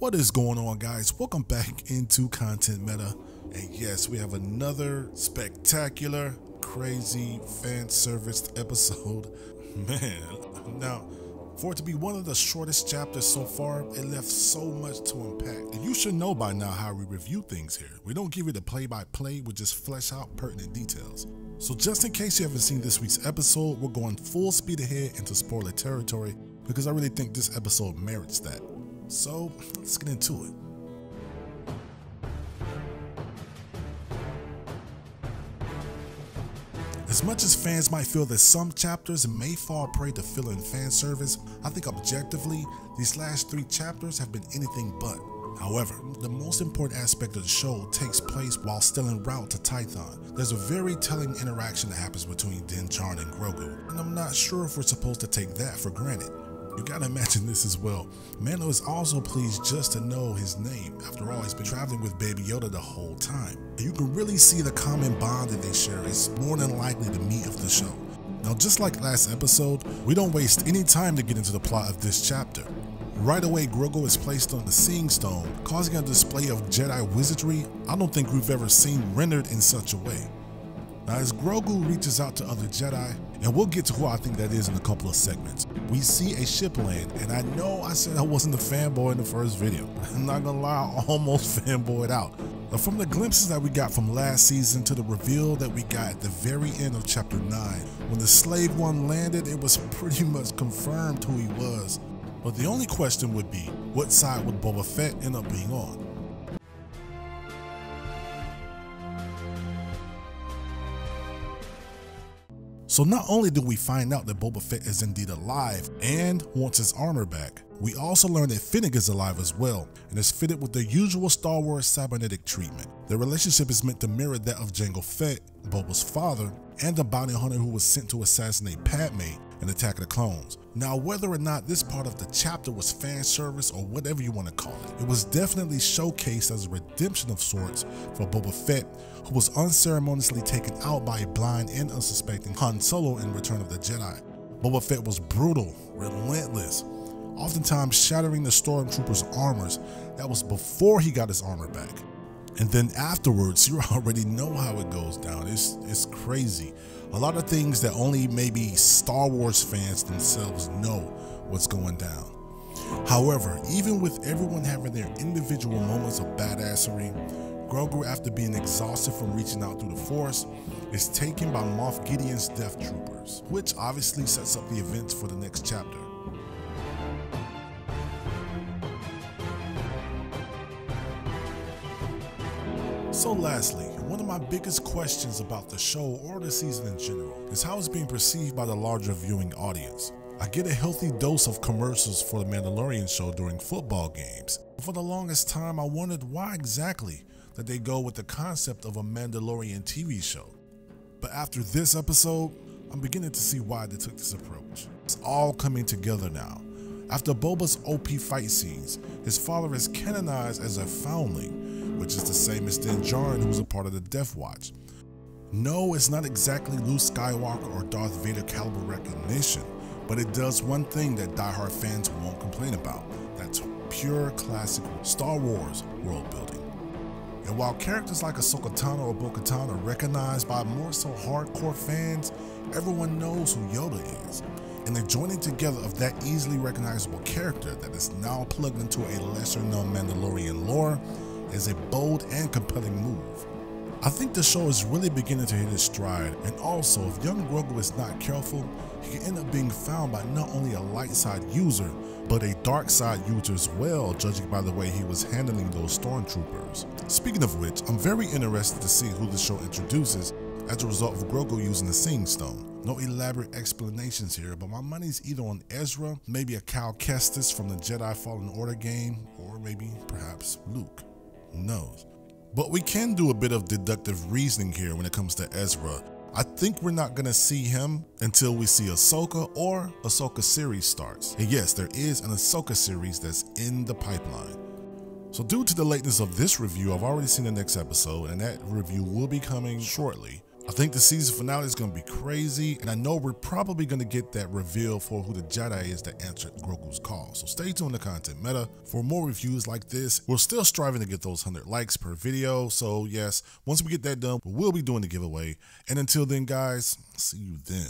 What is going on, guys? Welcome back into Content Meta. And yes, we have another spectacular, crazy, fan-serviced episode. Man, now, for it to be one of the shortest chapters so far, it left so much to unpack. And you should know by now how we review things here. We don't give you the play-by-play, we just flesh out pertinent details. So just in case you haven't seen this week's episode, we're going full speed ahead into spoiler territory because I really think this episode merits that. So let's get into it. As much as fans might feel that some chapters may fall prey to fill-in fan service, I think objectively, these last 3 chapters have been anything but. However, the most important aspect of the show takes place while still en route to Tython. There's a very telling interaction that happens between Din Djarin and Grogu, and I'm not sure if we're supposed to take that for granted. You gotta imagine this as well. Mando is also pleased just to know his name. After all, he's been traveling with Baby Yoda the whole time. And you can really see the common bond that they share is more than likely the meat of the show. Now, just like last episode, we don't waste any time to get into the plot of this chapter. Right away, Grogu is placed on the Seeing Stone, causing a display of Jedi wizardry I don't think we've ever seen rendered in such a way. Now, as Grogu reaches out to other Jedi, and we'll get to who I think that is in a couple of segments, we see a ship land, and I know I said I wasn't a fanboy in the first video. I'm not gonna lie, I almost fanboyed out. But from the glimpses that we got from last season to the reveal that we got at the very end of chapter 9, when the Slave One landed, it was pretty much confirmed who he was. But the only question would be, what side would Boba Fett end up being on? So not only do we find out that Boba Fett is indeed alive and wants his armor back, we also learn that Fennec is alive as well and is fitted with the usual Star Wars cybernetic treatment. Their relationship is meant to mirror that of Jango Fett, Boba's father, and the bounty hunter who was sent to assassinate Padme in Attack of the Clones. Now, whether or not this part of the chapter was fan service or whatever you want to call it, it was definitely showcased as a redemption of sorts for Boba Fett, who was unceremoniously taken out by a blind and unsuspecting Han Solo in Return of the Jedi. Boba Fett was brutal, relentless, oftentimes shattering the stormtroopers' armors. That was before he got his armor back. And then afterwards, you already know how it goes down. It's crazy. A lot of things that only maybe Star Wars fans themselves know what's going down. However, even with everyone having their individual moments of badassery, Grogu, after being exhausted from reaching out through the Force, is taken by Moff Gideon's Death Troopers, which obviously sets up the events for the next chapter. So lastly, one of my biggest questions about the show or the season in general is how it's being perceived by the larger viewing audience. I get a healthy dose of commercials for the Mandalorian show during football games. For the longest time, I wondered why exactly that they go with the concept of a Mandalorian TV show. But after this episode, I'm beginning to see why they took this approach. It's all coming together now. After Boba's OP fight scenes, his father is canonized as a foundling, which is the same as Din Djarin, who's a part of the Death Watch. No, it's not exactly Luke Skywalker or Darth Vader caliber recognition, but it does one thing that diehard fans won't complain about. That's pure classic Star Wars world building. And while characters like Ahsoka Tano or Bo-Katan are recognized by more so hardcore fans, everyone knows who Yoda is. And the joining together of that easily recognizable character that is now plugged into a lesser known Mandalorian lore is a bold and compelling move. I think the show is really beginning to hit its stride, and also if young Grogu is not careful, he can end up being found by not only a light side user, but a dark side user as well, judging by the way he was handling those stormtroopers. Speaking of which, I'm very interested to see who the show introduces as a result of Grogu using the Seeing Stone. No elaborate explanations here, but my money's either on Ezra, maybe a Cal Kestis from the Jedi Fallen Order game, or maybe perhaps Luke. Who knows? But we can do a bit of deductive reasoning here when it comes to Ezra. I think we're not gonna see him until we see AHSOKA or AHSOKA series starts. And yes, there is an AHSOKA series that's in the pipeline. So due to the lateness of this review, I've already seen the next episode, and that review will be coming shortly. I think the season finale is going to be crazy, and I know we're probably going to get that reveal for who the Jedi is that answered Grogu's call. So stay tuned to Content Meta for more reviews like this. We're still striving to get those 100 likes per video. So yes, once we get that done, we'll be doing the giveaway. And until then, guys, see you then.